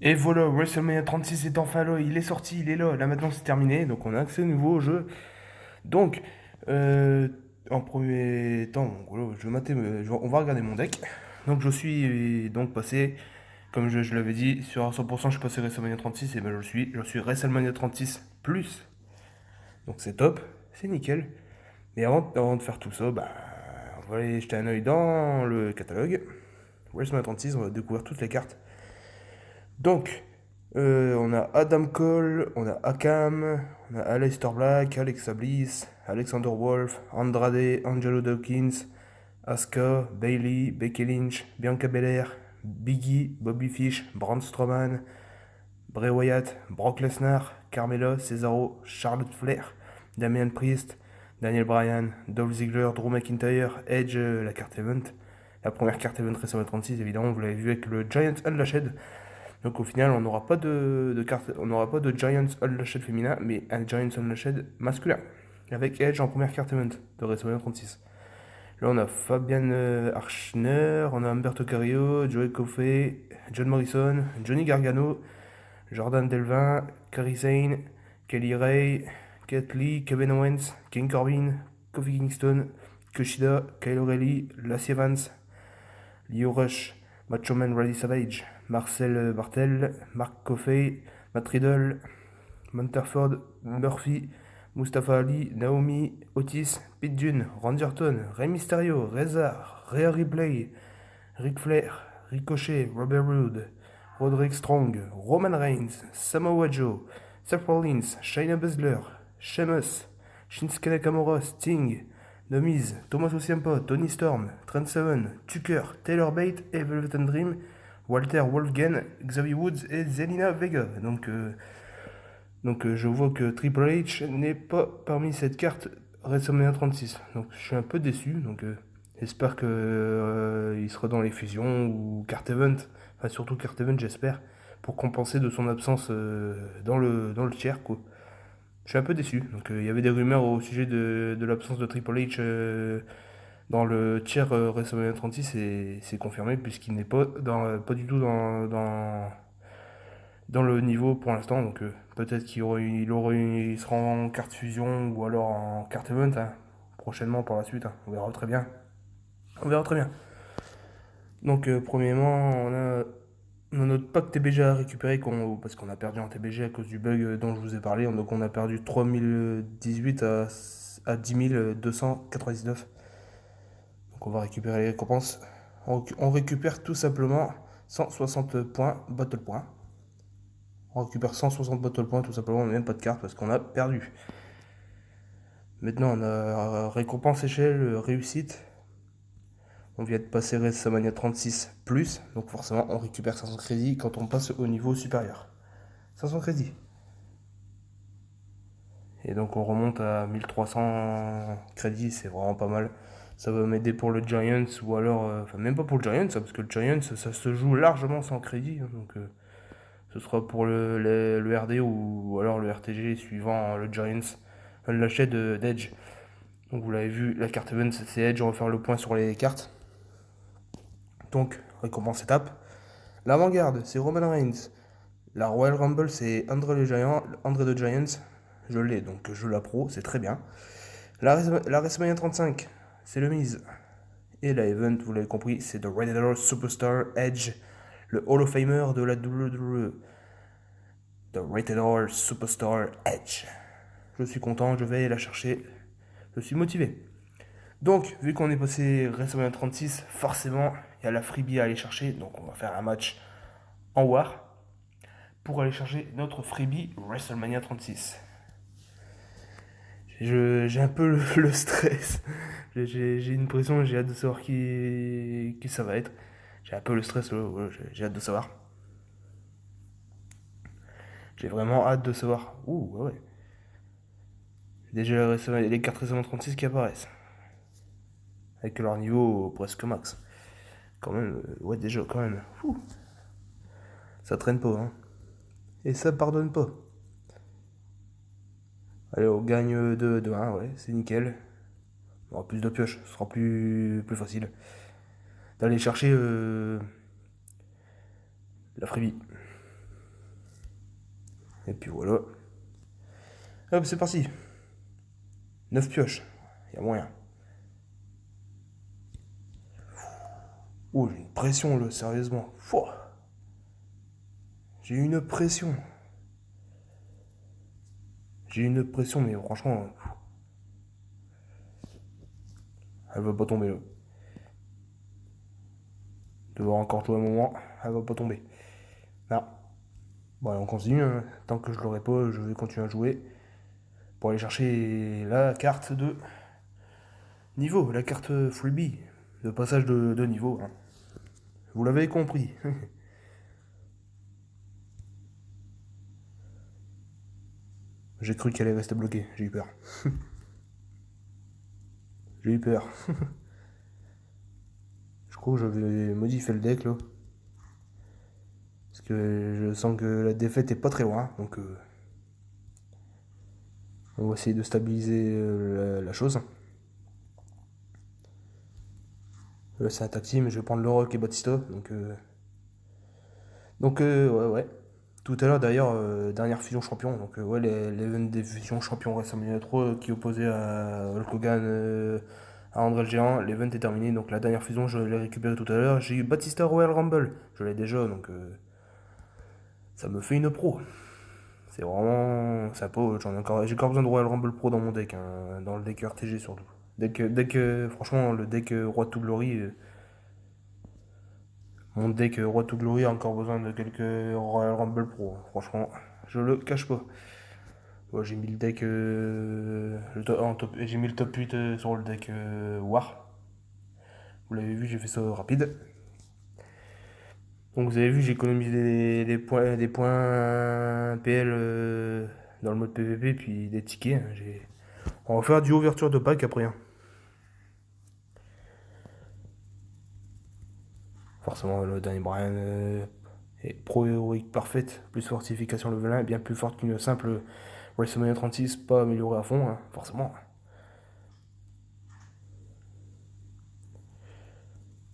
Et voilà, WrestleMania 36 est enfin là, il est sorti, il est là. Là maintenant c'est terminé, donc on a accès nouveau au jeu. Donc, euh, en premier temps, donc, voilà, je vais on va regarder mon deck. Donc je suis donc passé, comme je l'avais dit, sur 100% je suis passé WrestleMania 36 et ben je suis WrestleMania 36 plus. Donc c'est top, c'est nickel. Mais avant de faire tout ça, bah, on va aller jeter un oeil dans le catalogue. WrestleMania 36, on va découvrir toutes les cartes. Donc, on a Adam Cole, on a Akam, on a Aleister Black, Alexa Bliss, Alexander Wolf, Andrade, Angelo Dawkins, Asuka, Bailey, Becky Lynch, Bianca Belair, Biggie, Bobby Fish, Braun Strowman, Bray Wyatt, Brock Lesnar, Carmella, Cesaro, Charlotte Flair, Damian Priest, Daniel Bryan, Dolph Ziggler, Drew McIntyre, Edge, la carte event. La première carte event WrestleMania 36, évidemment, vous l'avez vu avec le Giant Unlashed. Donc au final, on n'aura pas de carte, on n'aura pas de Giants Unleashed féminin, mais un Giants Unleashed masculin. Avec Edge en première carte event de WrestleMania 36. Là, on a Fabian Archner, on a Humberto Carrillo, Joey Coffey, John Morrison, Johnny Gargano, Jordan Delvin, Kairi Sane, Kelly Ray, Kate Lee, Kevin Owens, King Corbin, Kofi Kingston, Kushida, Kyle O'Reilly, Lacey Evans, Leo Rush, Macho Man Randy Savage, Marcel Bartel, Mark Coffey, Matt Riddle, Munterford, Murphy, Mustafa Ali, Naomi, Otis, Pete Dunne, Randy Orton, Rey Mysterio, Reza, Rhea Ripley, Ric Flair, Ricochet, Robert Roode, Roderick Strong, Roman Reigns, Samoa Joe, Seth Rollins, Shayna Baszler, Sheamus, Shinsuke Nakamura, Sting, The Miz, Tommaso Ciampa, Tony Storm, Trent Seven, Tucker, Taylor Bate et Velvet Dream, Walter Wolfgang, Xavier Woods et Zelina Vega. Donc je vois que Triple H n'est pas parmi cette carte WrestleMania 36. Donc je suis un peu déçu. Donc j'espère que il sera dans les fusions ou carte event. Enfin surtout carte event j'espère. Pour compenser de son absence dans le tiers quoi. Je suis un peu déçu. Donc il y avait des rumeurs au sujet de l'absence de Triple H dans le tiers WrestleMania 36 et c'est confirmé puisqu'il n'est pas du tout dans le niveau pour l'instant. Donc peut-être il sera en carte fusion ou alors en carte event hein, prochainement par la suite. Hein. On verra très bien. On verra très bien. Donc premièrement, on a notre pack TBG à récupérer parce qu'on a perdu un TBG à cause du bug dont je vous ai parlé. Donc on a perdu 3018 à 10 299. Donc on va récupérer les récompenses. On récupère tout simplement 160 points, battle points. On récupère 160 battle points tout simplement, on n'a même pas de carte parce qu'on a perdu. Maintenant on a récompense échelle, réussite. On vient de passer WrestleMania 36 plus, donc forcément on récupère 500 crédits quand on passe au niveau supérieur. 500 crédits. Et donc on remonte à 1300 crédits, c'est vraiment pas mal. Ça va m'aider pour le Giants ou alors, enfin même pas pour le Giants, parce que le Giants ça se joue largement sans crédit. Hein, donc ce sera pour le RD ou alors le RTG suivant le Giants. L'achat d'Edge. Donc vous l'avez vu, la carte event c'est Edge, on va faire le point sur les cartes. Donc, récompense étape. L'avant-garde, c'est Roman Reigns. La Royal Rumble, c'est André the Giant. Je l'ai, donc je l'approuve, c'est très bien. La WrestleMania 35, c'est le Miz. Et la Event, vous l'avez compris, c'est The Rated Superstar Edge, le Hall of Famer de la WWE. The Rated R Superstar Edge. Je suis content, je vais aller la chercher. Je suis motivé. Donc, vu qu'on est passé WrestleMania 36, forcément, il y a la freebie à aller chercher. Donc, on va faire un match en War pour aller chercher notre freebie WrestleMania 36. J'ai un peu le stress. J'ai une pression, j'ai hâte de savoir qui ça va être. J'ai un peu le stress, j'ai hâte de savoir. J'ai vraiment hâte de savoir. Ouh, ouais, ouais. Déjà les cartes WrestleMania 36 qui apparaissent. Avec leur niveau presque max. Quand même, ouais, déjà, quand même. Ouh, ça traîne pas, hein. Et ça pardonne pas. Allez, on gagne 2-1, ouais, c'est nickel. On aura plus de pioches, ce sera plus facile d'aller chercher la freebie. Et puis voilà. Hop, c'est parti. 9 pioches. Y a moyen. Oh, j'ai une pression là, sérieusement. Fouah. J'ai une pression. J'ai une pression, mais franchement, elle va pas tomber là. Devoir encore jouer un moment, elle va pas tomber. Non. Bon, allez, on continue, hein. Tant que je l'aurai pas, je vais continuer à jouer. Pour aller chercher la carte de niveau, la carte freebie. De passage de niveau, hein. Vous l'avez compris. J'ai cru qu'elle allait rester bloquée, j'ai eu peur. J'ai eu peur. Je crois que je vais modifier le deck là. Parce que je sens que la défaite est pas très loin. Donc on va essayer de stabiliser la chose. Là c'est un tag team, je vais prendre le Rock et Batista. Ouais ouais. Tout à l'heure d'ailleurs, dernière fusion champion. Donc ouais, l'event des fusions champions WrestleMania 3 qui opposait à Hulk Hogan, à André le Géant. L'event est terminé. Donc la dernière fusion, je l'ai récupérée tout à l'heure. J'ai eu Batista Royal Rumble. Je l'ai déjà, donc ça me fait une pro. C'est vraiment sympa. J'ai encore besoin de Royal Rumble Pro dans mon deck, hein, dans le deck RTG surtout. Franchement, le deck Roi to Glory, mon deck Roi to Glory a encore besoin de quelques Royal Rumble Pro, hein. Franchement, je le cache pas. Ouais, j'ai mis le deck, j'ai mis le top 8 sur le deck War. Vous l'avez vu, j'ai fait ça rapide. Donc vous avez vu, j'ai économisé des points PL dans le mode PVP, puis des tickets, hein. On va faire du ouverture de pack après, hein. Forcément, le Danny Bryan est pro-héroïque parfaite, plus fortification level 1, bien plus forte qu'une simple WrestleMania 36, pas améliorée à fond, hein, forcément.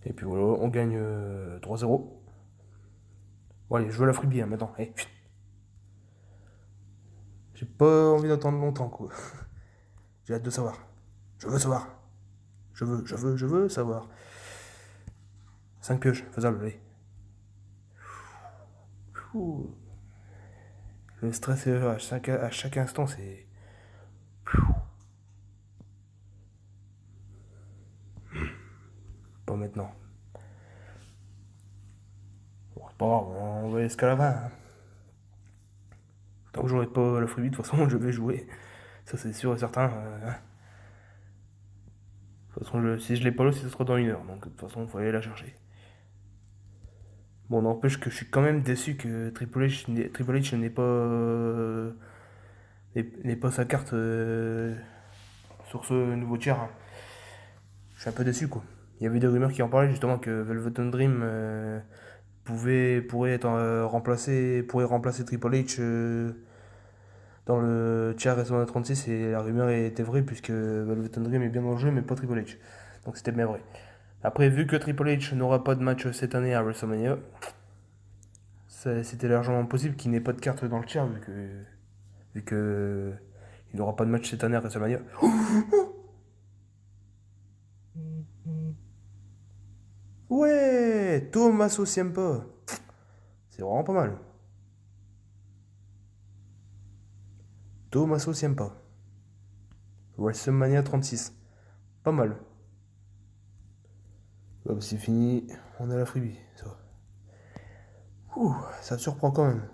Et puis voilà, on gagne 3-0. Bon allez, je veux la freebie, hein, maintenant. Hey, j'ai pas envie d'attendre longtemps, quoi. J'ai hâte de savoir. Je veux savoir. Je veux savoir. 5 pioches, faisable, allez. Ouh. Le stress à chaque instant, c'est... Pas maintenant. Bon, c'est pas grave, on va jusqu'à la fin, hein. Tant que j'aurai pas la freebie, de toute façon, je vais jouer. Ça, c'est sûr et certain, hein. De toute façon, si je l'ai pas là, ce sera dans une heure. Donc, de toute façon, il faut aller la chercher. Bon, n'empêche que je suis quand même déçu que Triple H n'ait pas sa carte sur ce nouveau tiers, hein. Je suis un peu déçu, quoi. Il y avait des rumeurs qui en parlaient justement que Velvet Dream pourrait remplacer Triple H dans le tiers WrestleMania 36, et la rumeur était vraie puisque Velvet Dream est bien dans le jeu mais pas Triple H. Donc c'était bien vrai. Après, vu que Triple H n'aura pas de match cette année à WrestleMania, c'était largement possible qu'il n'ait pas de carte dans le tiers vu que il n'aura pas de match cette année à WrestleMania. Ouais, Tommaso Ciampa. C'est vraiment pas mal. Tommaso Ciampa. WrestleMania 36. Pas mal. Bah, c'est fini. On a la freebie. Ouh, ça surprend quand même.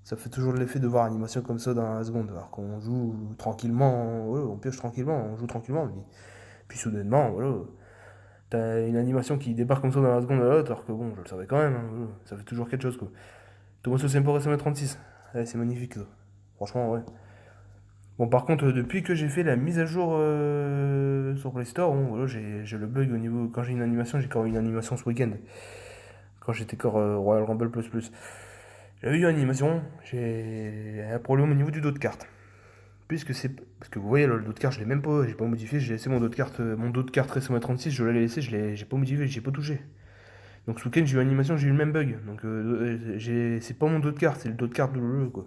Ça fait toujours l'effet de voir animation comme ça dans la seconde. Alors qu'on joue tranquillement, voilà, on pioche tranquillement, on joue tranquillement. Puis soudainement, voilà, t'as une animation qui débarque comme ça dans la seconde à l'autre, alors que bon, je le savais quand même, hein, voilà, ça fait toujours quelque chose, quoi. Thomas Sempo SME 36. Ouais, c'est magnifique, ça. Franchement, ouais. Bon, par contre, depuis que j'ai fait la mise à jour sur Play Store, bon, voilà, j'ai le bug au niveau. Quand j'ai une animation, j'ai encore une animation ce week-end. Quand j'étais encore Royal Rumble Plus Plus. J'avais eu une animation, j'ai un problème au niveau du dos de carte. Puisque c'est. Parce que vous voyez, là, le dos de carte, je l'ai même pas, j'ai pas modifié, j'ai laissé mon dos de carte WrestleMania 36, je l'ai laissé, j'ai pas modifié, j'ai pas touché. Donc ce week-end, j'ai eu l'animation, j'ai eu le même bug. Donc c'est pas mon dos de carte, c'est le dos de carte de jeu, quoi.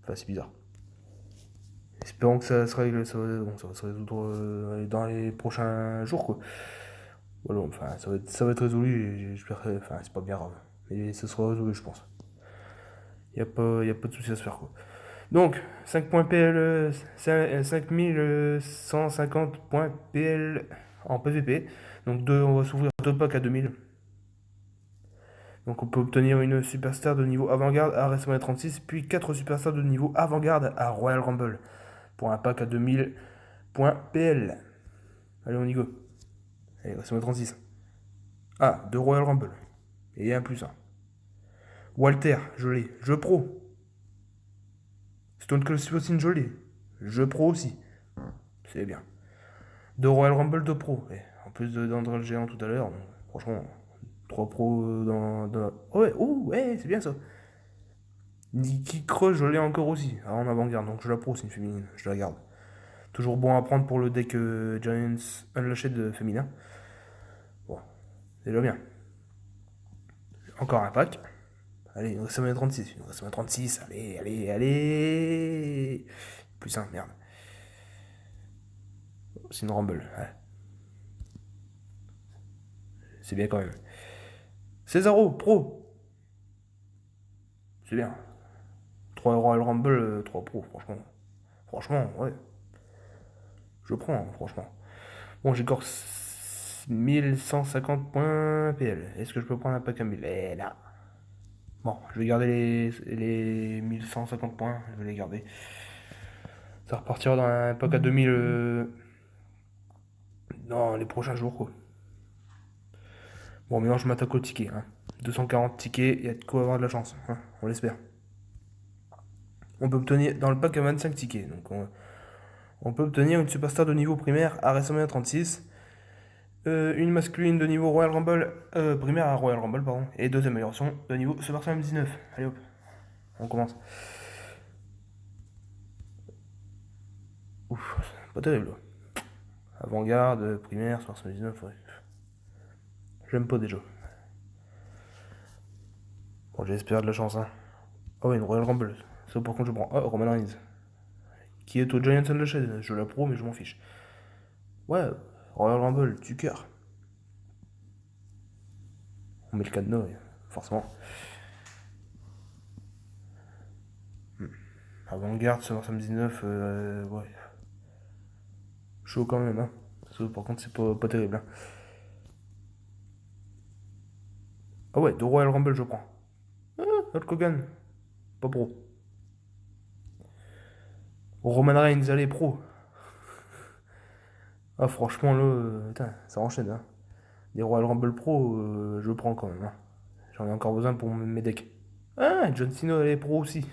Enfin, c'est bizarre. Espérons que ça se règle, bon, ça va se résoudre dans les prochains jours, quoi. Voilà, enfin, ça va être résolu, et j'espère enfin, c'est pas bien grave. Mais ça sera résolu, je pense. Y a pas de souci à se faire, quoi. Donc, 5 points PL, 5150 points PL en PVP. Donc, on va s'ouvrir 2 packs à 2000. Donc, on peut obtenir une superstar de niveau avant-garde à WrestleMania 36, puis 4 superstars de niveau avant-garde à Royal Rumble. Pour un pack à 2000 points PL. Allez, on y go. Allez, WrestleMania 36. Ah, de Royal Rumble. Et un plus un. Walter, je l'ai. Jeu pro. Stone Cold Steve Austin, je l'ai. Jeu pro aussi. C'est bien. De Royal Rumble 2 pro. Et en plus d'André le Géant tout à l'heure. Franchement, 3 pros dans... Oh ouais, oh, ouais, c'est bien ça. Nikki Cross, je l'ai encore aussi. En avant-garde. Donc je la pro, c'est une féminine. Je la garde. Toujours bon à prendre pour le deck Giants Unleashed féminin. Bon, c'est déjà bien. Encore un pack. Allez, il nous reste 36. Il nous reste 36. Allez, allez, allez. Plus un, merde. C'est une Rumble. Ouais. C'est bien quand même. Cesaro, pro. C'est bien. 3 Royal Rumble, 3 pro, franchement. Franchement, ouais. Je prends, hein, franchement. Bon, j'ai encore 1150 points PL. Est-ce que je peux prendre un pack à 1000? Eh là. Bon, je vais garder les 1150 points. Je vais les garder. Ça repartira dans un pack à 2000 dans les prochains jours, quoi. Bon, maintenant je m'attaque au ticket. Hein. 240 tickets, il y a de quoi avoir de la chance. Hein, on l'espère. On peut obtenir dans le pack à 25 tickets. Donc on peut obtenir une superstar de niveau primaire à WrestleMania 36. Une masculine de niveau Royal Rumble. Primaire à Royal Rumble, pardon. Et 2 améliorations de niveau SummerSlam 19. Allez hop. On commence. Ouf, pas terrible. Avant-garde, primaire, SummerSlam 19, ouais. J'aime pas déjà. Bon, j'espère de la chance, hein. Oh, ouais, une Royal Rumble. Ça, par contre, je prends. Oh, Roman Reigns. Qui est au Giants Unleashed. Je la pro, mais je m'en fiche. Ouais, Royal Rumble, du cœur. On met le cadenas, ouais, forcément. Avant-garde, SummerSlam 19, ouais. Chaud quand même, hein. Ça, par contre, c'est pas terrible, hein. Ah ouais, de Royal Rumble, je prends. Ah, Hulk Hogan. Pas pro. Roman Reigns, allez, pro. Ah, franchement, là, putain, ça enchaîne, hein. Des Royal Rumble Pro, je prends quand même, hein. J'en ai encore besoin pour mes decks. Ah, John Cena, allez, pro aussi.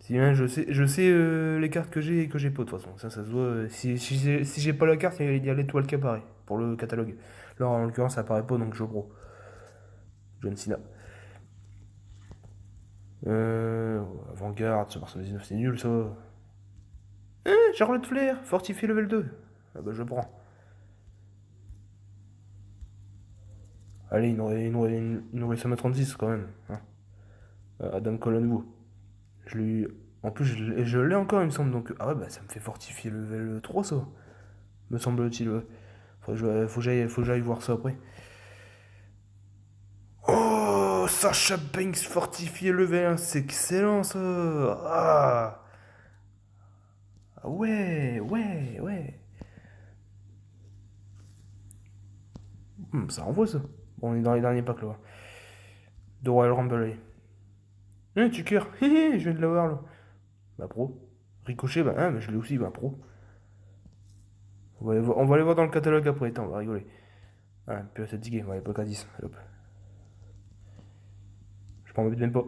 Si, hein, je sais les cartes que j'ai et que j'ai pas, de toute façon. Ça se voit. Si j'ai pas la carte, il y a l'étoile qui apparaît pour le catalogue. Là, en l'occurrence, ça apparaît pas, donc je pro. John Cena. Avant-garde, Summer 19, c'est nul ça. Charlotte Flair, fortifié level 2. Ah bah je prends. Allez, il nous reste 36 quand même. Hein. Adam Cole à nouveau. Je l'ai. En plus, je l'ai encore, il me semble. Donc, ah ouais, bah ça me fait fortifier level 3 ça. Me semble-t-il. Ouais. Faut que j'aille voir ça après. Oh, Sasha Banks fortifié level 1, c'est excellent ça. Ah, ah ouais, ouais, ouais. Ça envoie ça. Bon, on est dans les derniers packs là. De Royal Rumble, allez. Tu cœur. Je viens de l'avoir là. Bah pro. Ricochet, bah, hein, mais je l'ai aussi, bah pro. On va aller voir dans le catalogue après, attends, on va rigoler. Ah, puis c'est ticket, on va aller pas qu'à 10. Hop. Je m'en m'habite même pas.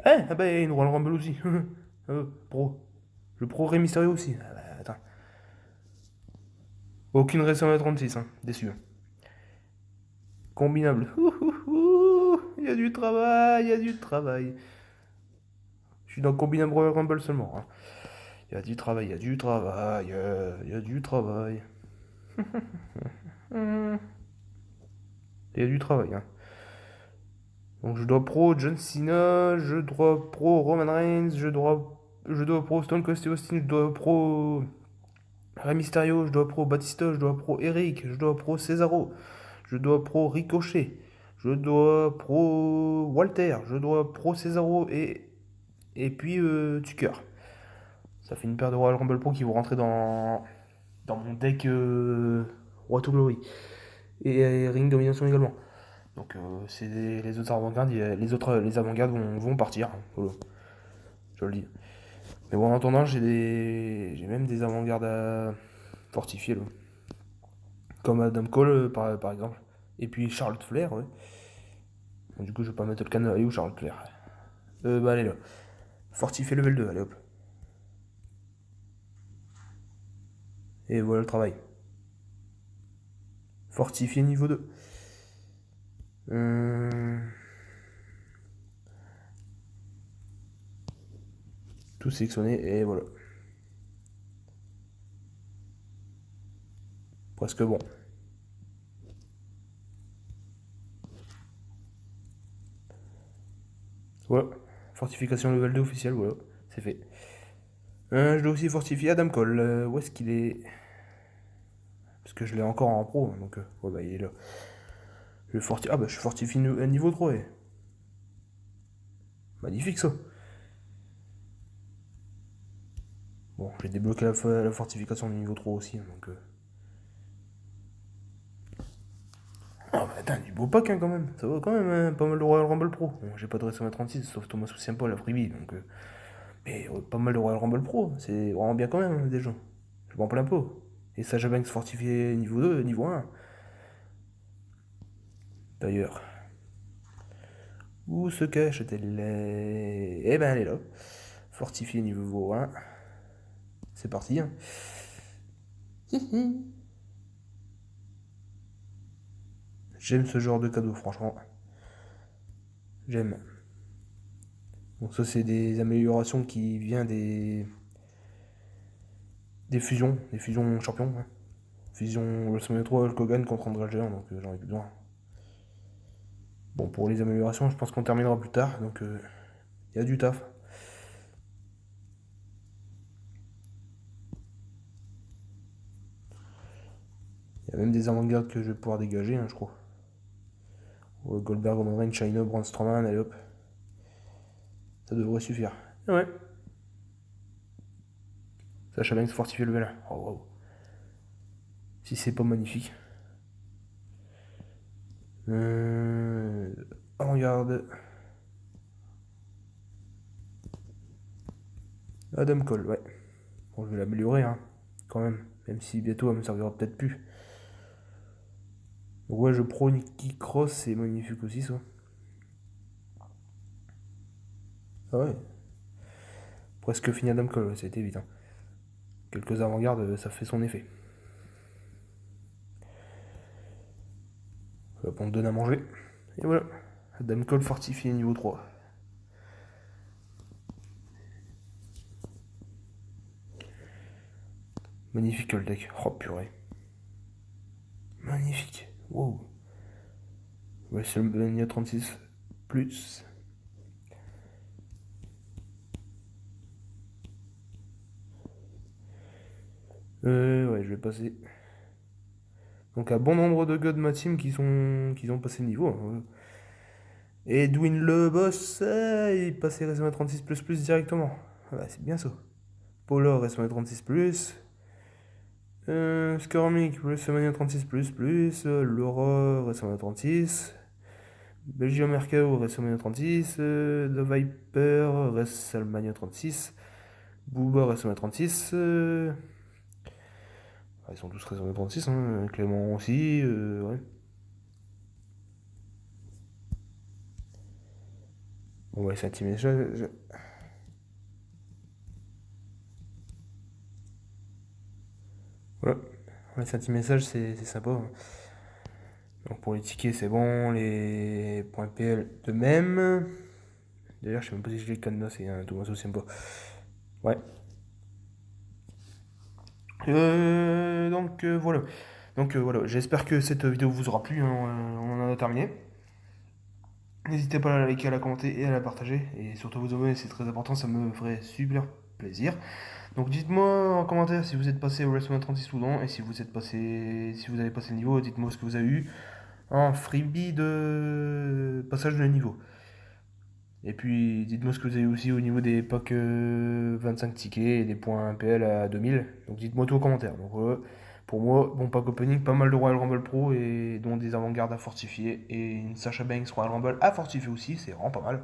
Ah bah, une Royal Rumble aussi. Pro. Le pro Rey Mysterio aussi. Ah bah, attends. Aucune récemment à 36, hein. Déçu. Combinable. Il y a du travail, il y a du travail. Je suis dans Combinable Royal Rumble seulement. Hein. Il y a du travail, il y a du travail, il y a du travail. Il y a du travail, hein. Donc je dois pro John Cena, je dois pro Roman Reigns, je dois pro Stone Cold Steve Austin, je dois pro Rey Mysterio, je dois pro Batista, je dois pro Eric, je dois pro Cesaro, je dois pro Ricochet, je dois pro Walter, je dois pro Cesaro et puis Tucker. Ça fait une paire de Royal Rumble Pro qui vont rentrer dans mon deck Roi to Glory. Et Ring Domination également. Donc c'est les autres avant-gardes, les avant-gardes vont partir. Voilà, je le dis. Mais bon, en attendant, j'ai même des avant-gardes à fortifier là. Comme Adam Cole par exemple. Et puis Charlotte Flair, ouais. Bon, du coup, je vais pas mettre le canal ou Charlotte Flair. Bah allez là. Fortifier level 2, allez hop. Et voilà le travail. Fortifier niveau 2. Tout sélectionné et voilà. Presque bon. Voilà. Fortification level 2 officielle, voilà. C'est fait. Je dois aussi fortifier Adam Cole. Où est-ce qu'il est? Parce que je l'ai encore en pro, donc ouais, bah, il est là. Ah bah je fortifie niveau 3. Magnifique ça. Bon, j'ai débloqué la fortification du niveau 3 aussi, donc... Ah bah attends, du beau pack hein, quand même. Ça va quand même, hein, pas mal de Royal Rumble Pro. Bon, j'ai pas de WrestleMania 36, sauf Thomas Sympa, la freebie, donc... Mais pas mal de Royal Rumble Pro, c'est vraiment bien quand même, hein, déjà. Je m'en plains pas. Et Sasha Banks fortifié niveau 2, niveau 1. D'ailleurs, où se cache-t-elle? Eh ben elle est là. Fortifié niveau 1. C'est parti. Hein. J'aime ce genre de cadeau, franchement. J'aime. Donc ça c'est des améliorations qui viennent des fusions champions. Hein. Fusion WrestleMania 3, Hulk Hogan contre André le Géant, donc j'en ai plus besoin. Bon, pour les améliorations, je pense qu'on terminera plus tard, donc il y a du taf. Il y a même des avant-gardes que je vais pouvoir dégager, hein, je crois. Goldberg, Roman Reigns, Chyna, Braun Strowman, allez hop. Ça devrait suffire. Ouais. Sacha Banks fortifié level 1. Oh wow. Si c'est pas magnifique. Avant-garde. Adam Cole, ouais. Bon, je vais l'améliorer, hein, quand même. Même si bientôt elle me servira peut-être plus. Donc ouais, je pro Nikki Cross, c'est magnifique aussi, ça. Ah ouais. Presque fini Adam Cole, ouais, ça a été vite. Hein. Quelques avant-gardes, ça fait son effet. Hop, on te donne à manger. Et voilà. Adam Cole fortifié niveau 3. Magnifique le deck. Oh purée. Magnifique. Wow. WrestleMania 36 plus. Ouais, je vais passer. Donc, un bon nombre de gars de ma team qui ont passé le niveau. Hein. Edwin le boss, il passait WrestleMania 36 plus directement. Ouais, c'est bien ça. Polar WrestleMania 36 plus. Skirmick WrestleMania 36 plus. Laura WrestleMania 36. Belgium Mercado WrestleMania 36. The Viper WrestleMania 36. Booba WrestleMania 36. Ils sont tous WrestleMania 36. Hein. Clément aussi. Ouais. Bon, ouais, c'est un team message. Voilà. Ouais, c'est un petit message, c'est sympa. Hein. Donc pour les tickets, c'est bon. Les points PL de même. D'ailleurs, je sais même pas si je les cadenas, c'est un Thomas sympa. Ouais. Donc voilà. Donc voilà, j'espère que cette vidéo vous aura plu, hein, on en a terminé. N'hésitez pas à la liker, à la commenter et à la partager. Et surtout vous abonner, c'est très important, ça me ferait super plaisir. Donc dites-moi en commentaire si vous êtes passé au WrestleMania 36 ou non. Et si vous êtes passé, si vous avez passé le niveau, dites-moi ce que vous avez eu en freebie de passage de niveau. Et puis dites-moi ce que vous avez aussi au niveau des packs 25 tickets et des points PL à 2000. Donc dites-moi tout en commentaire. Donc voilà, pour moi, bon pack opening, pas mal de Royal Rumble Pro et dont des avant-gardes à fortifier. Et une Sasha Banks Royal Rumble à fortifier aussi, c'est vraiment pas mal.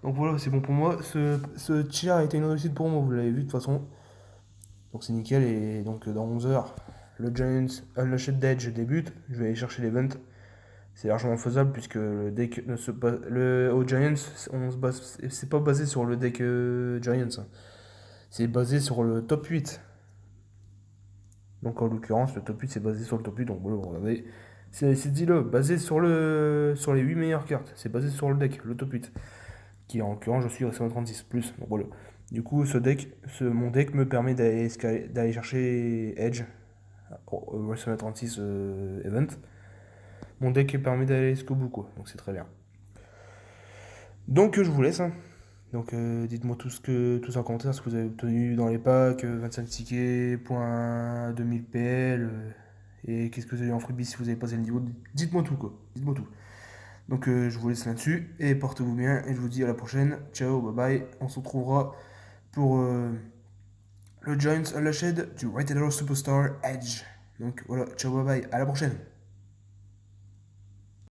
Donc voilà, c'est bon pour moi. Ce tier a été une réussite pour moi, vous l'avez vu de toute façon. Donc c'est nickel. Et donc dans 11 heures, le Giants Unleashed Edge débute. Je vais aller chercher l'event. C'est largement faisable puisque le deck ne se base, le au Giants, on se base, c'est pas basé sur le deck Giants, hein. C'est basé sur le top 8. Donc en l'occurrence, le top 8 c'est basé sur le top 8. Donc voilà, regardez, c'est dit là, basé sur les 8 meilleures cartes. C'est basé sur le deck, le top 8. Qui en l'occurrence, je suis resté en 36 plus. Donc voilà. Du coup, mon deck me permet d'aller chercher Edge au WrestleMania 36 Event. Mon deck permet d'aller jusqu'au bout, quoi. Donc c'est très bien. Donc je vous laisse, hein. Donc dites-moi tous en commentaire ce que vous avez obtenu dans les packs, 25 tickets, points 2000 PL, et qu'est-ce que vous avez en freebie si vous avez passé le niveau. Dites-moi tout quoi, dites-moi tout. Donc je vous laisse là-dessus, et portez-vous bien, et je vous dis à la prochaine. Ciao, bye bye, on se retrouvera pour le Giants Unleashed du Rated R Superstar Edge. Donc voilà, ciao, bye bye, à la prochaine.